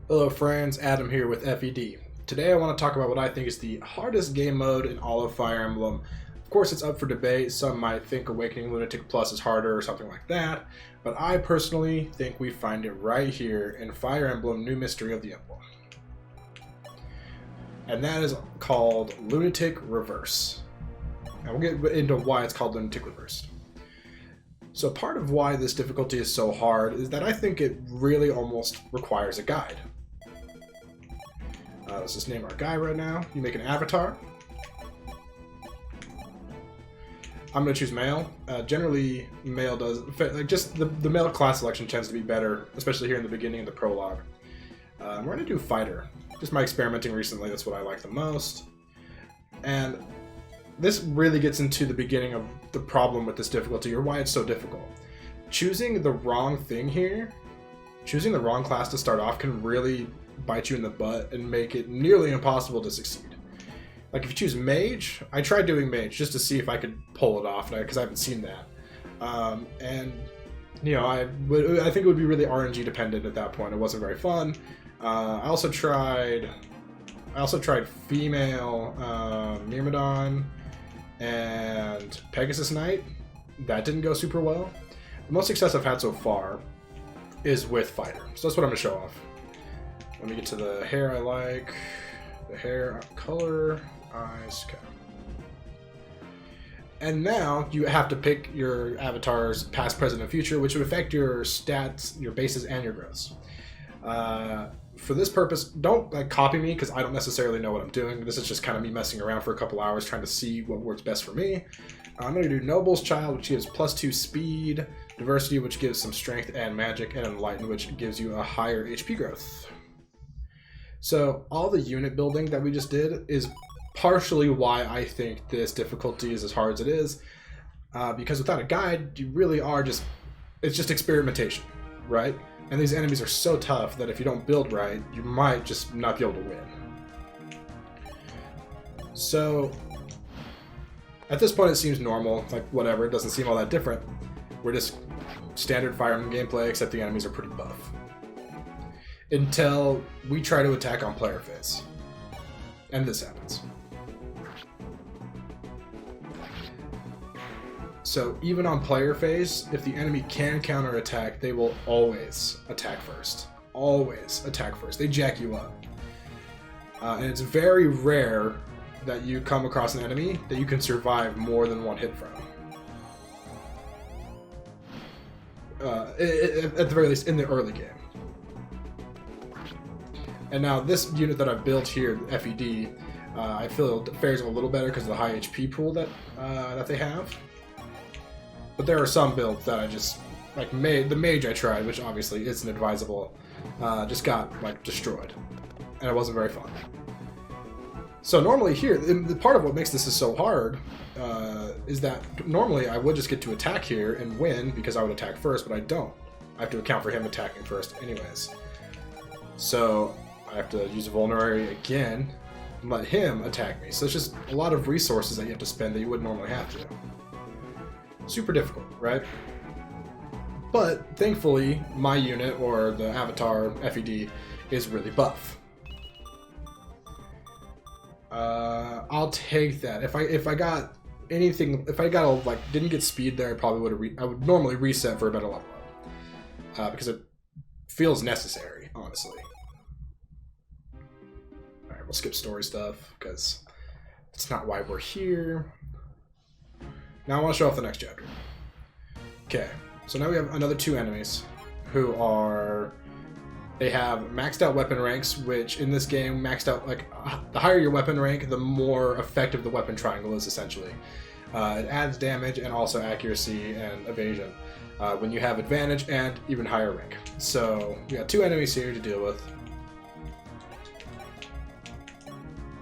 Hello friends, Adam here with FED. Today I want to talk about what I think is the hardest game mode in all of Fire Emblem. Of course it's up for debate, some might think Awakening Lunatic Plus is harder or something like that, but I personally think we find it right here in Fire Emblem New Mystery of the Emblem. And that is called Lunatic Reverse. And we'll get into why it's called Lunatic Reverse. So part of why this difficulty is so hard is that I think it really almost requires a guide. Let's just name our guy right now. You make an avatar. I'm going to choose male. Generally, male does... like just the male class selection tends to be better, especially here in the beginning of the prologue. We're going to do fighter. Just my experimenting recently, that's what I like the most. And this really gets into the beginning of the problem with this difficulty, or why it's so difficult. Choosing the wrong thing here, choosing the wrong class to start off can really bite you in the butt and make it nearly impossible to succeed. Like if you choose mage, I tried doing mage just to see if I could pull it off, because I haven't seen that. And you know, I think it would be really RNG dependent at that point. It wasn't very fun. I also tried female Myrmidon and Pegasus Knight. That didn't go super well. The most success I've had so far is with fighter. So that's what I'm gonna show off. Let me get to the hair I like. The hair color, eyes, okay. And now you have to pick your avatar's past, present, and future, which would affect your stats, your bases, and your growths. For this purpose, don't copy me because I don't necessarily know what I'm doing. This is just kind of me messing around for a couple hours trying to see what works best for me. I'm going to do Noble's Child, which gives +2 speed, Diversity, which gives some strength and magic, and Enlighten, which gives you a higher HP growth. So all the unit building that we just did is partially why I think this difficulty is as hard as it is, because without a guide, you really are it's just experimentation, right? And these enemies are so tough that if you don't build right, you might just not be able to win. So at this point it seems normal, like whatever, it doesn't seem all that different. We're just standard Fire Emblem gameplay, except the enemies are pretty buff. Until we try to attack on player phase. And this happens. So even on player phase, if the enemy can counterattack, they will always attack first. Always attack first. They jack you up. And it's very rare that you come across an enemy that you can survive more than one hit from. At the very least, in the early game. And now this unit that I've built here, FED, I feel it fares a little better because of the high HP pool that they have. But there are some builds that I just, like the mage I tried, which obviously isn't advisable, just got destroyed. And it wasn't very fun. So normally here, the part of what makes this is so hard is that normally I would just get to attack here and win because I would attack first, but I don't. I have to account for him attacking first anyways. So I have to use a vulnerary again and let him attack me. So it's just a lot of resources that you have to spend that you wouldn't normally have to. Super difficult, right? But thankfully, my unit, or the avatar FED, is really buff. I'll take that. If I got anything, if I got didn't get speed there, I probably I would normally reset for a better level up, because it feels necessary, honestly. All right, we'll skip story stuff because it's not why we're here. Now I want to show off the next chapter. Okay, so now we have another two enemies who are... They have maxed out weapon ranks, which in this game maxed out, the higher your weapon rank, the more effective the weapon triangle is, essentially. It adds damage and also accuracy and evasion when you have advantage and even higher rank. So we got two enemies here to deal with.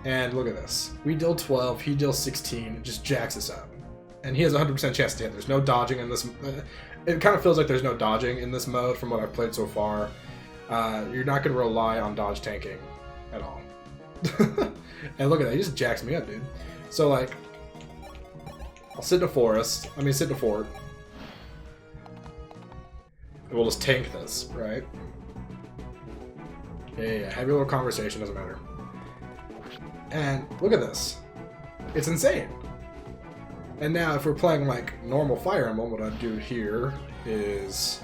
And look at this. We deal 12, he deals 16, it just jacks us up. And he has a 100% chance to hit. There's no dodging in this. It kind of feels like there's no dodging in this mode from what I've played so far. You're not going to rely on dodge tanking at all. And look at that, he just jacks me up, dude. So I'll sit in a forest. Sit in a fort. And we'll just tank this, right? Yeah, have your little conversation, doesn't matter. And look at this. It's insane. And now if we're playing like normal Fire Emblem, what I'd do here is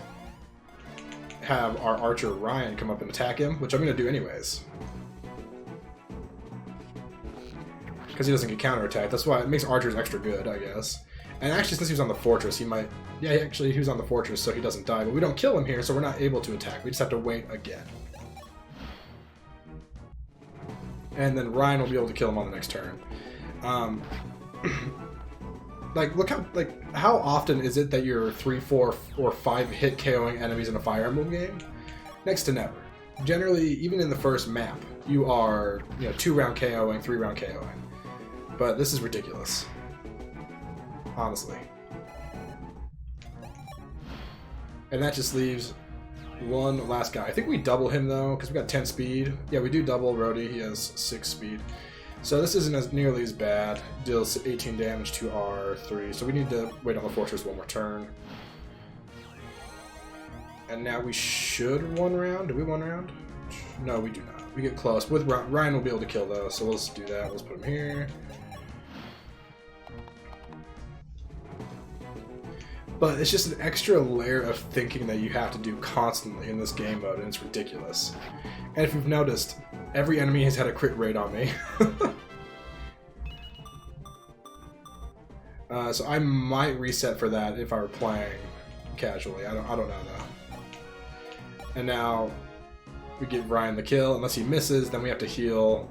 have our archer Ryan come up and attack him, which I'm going to do anyways. Because he doesn't get counterattacked. That's why it makes archers extra good, I guess. And actually, since he was on the fortress, he might... Yeah, actually, he was on the fortress, so he doesn't die. But we don't kill him here, so we're not able to attack. We just have to wait again. And then Ryan will be able to kill him on the next turn. Like, look how... Like, how often is it that you're 3, 4, or 5 hit KOing enemies in a Fire Emblem game? Next to never. Generally, even in the first map, you are, 2-round KOing, 3-round KOing. But this is ridiculous. Honestly. And that just leaves one last guy. I think we double him though, because we got 10 speed. Yeah, we do double Rhodey. He has 6 speed. So this isn't as nearly as bad. Deals 18 damage to R3. So we need to wait on the fortress one more turn. And now we should one round. Do we one round? No, we do not. We get close. With Ryan, we'll be able to kill those. So let's do that. Let's put him here. But it's just an extra layer of thinking that you have to do constantly in this game mode, and it's ridiculous. And if you've noticed, every enemy has had a crit rate on me. So I might reset for that if I were playing casually. I don't know though. And now we give Ryan the kill. Unless he misses, then we have to heal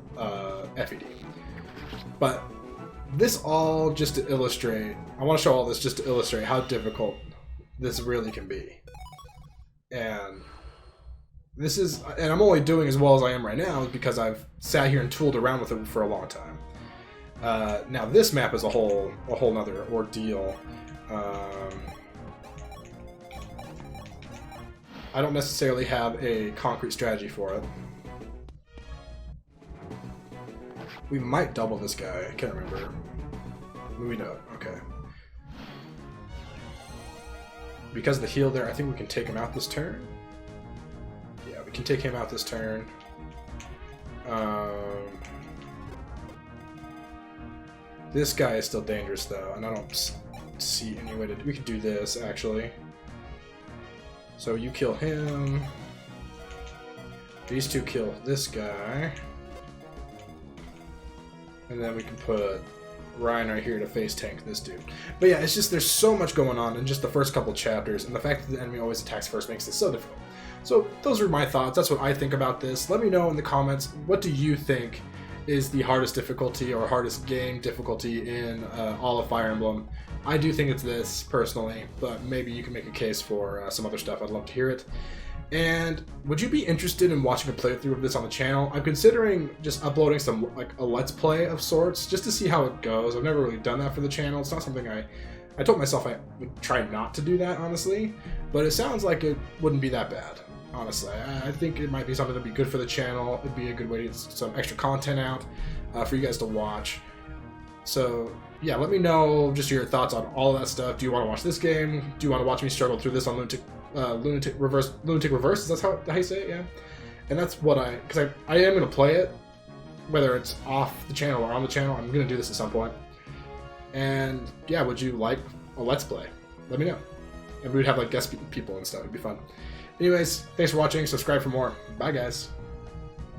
FED. But this all just to illustrate, I want to show all this just to illustrate how difficult this really can be. And this is, and I'm only doing as well as I am right now because I've sat here and tooled around with it for a long time. Now this map is a whole nother ordeal. I don't necessarily have a concrete strategy for it. We might double this guy. I can't remember. We don't. Okay. Because of the heal there, I think we can take him out this turn. Yeah, we can take him out this turn. This guy is still dangerous though, and I don't see any way to... We could do this, actually. So you kill him. These two kill this guy. And then we can put Ryan right here to face tank this dude. But yeah, it's just there's so much going on in just the first couple chapters, and the fact that the enemy always attacks first makes this so difficult. So those are my thoughts. That's what I think about this. Let me know in the comments, what do you think is the hardest difficulty or hardest game difficulty in all of Fire Emblem? I do think it's this, personally, but maybe you can make a case for some other stuff. I'd love to hear it. And would you be interested in watching a playthrough of this on the channel? I'm considering just uploading some, like, a Let's Play of sorts, just to see how it goes. I've never really done that for the channel. It's not something I told myself I would try not to do that, honestly. But it sounds like it wouldn't be that bad, honestly. I think it might be something that'd be good for the channel. It'd be a good way to get some extra content out for you guys to watch. So, yeah, let me know just your thoughts on all of that stuff. Do you want to watch this game? Do you want to watch me struggle through this on Lunatic Reverse, is that how you say it? Yeah. And that's what because I am going to play it, whether it's off the channel or on the channel. I'm going to do this at some point. And yeah, would you like a Let's Play? Let me know. And we would have like guest people and stuff. It'd be fun. Anyways, thanks for watching. Subscribe for more. Bye, guys.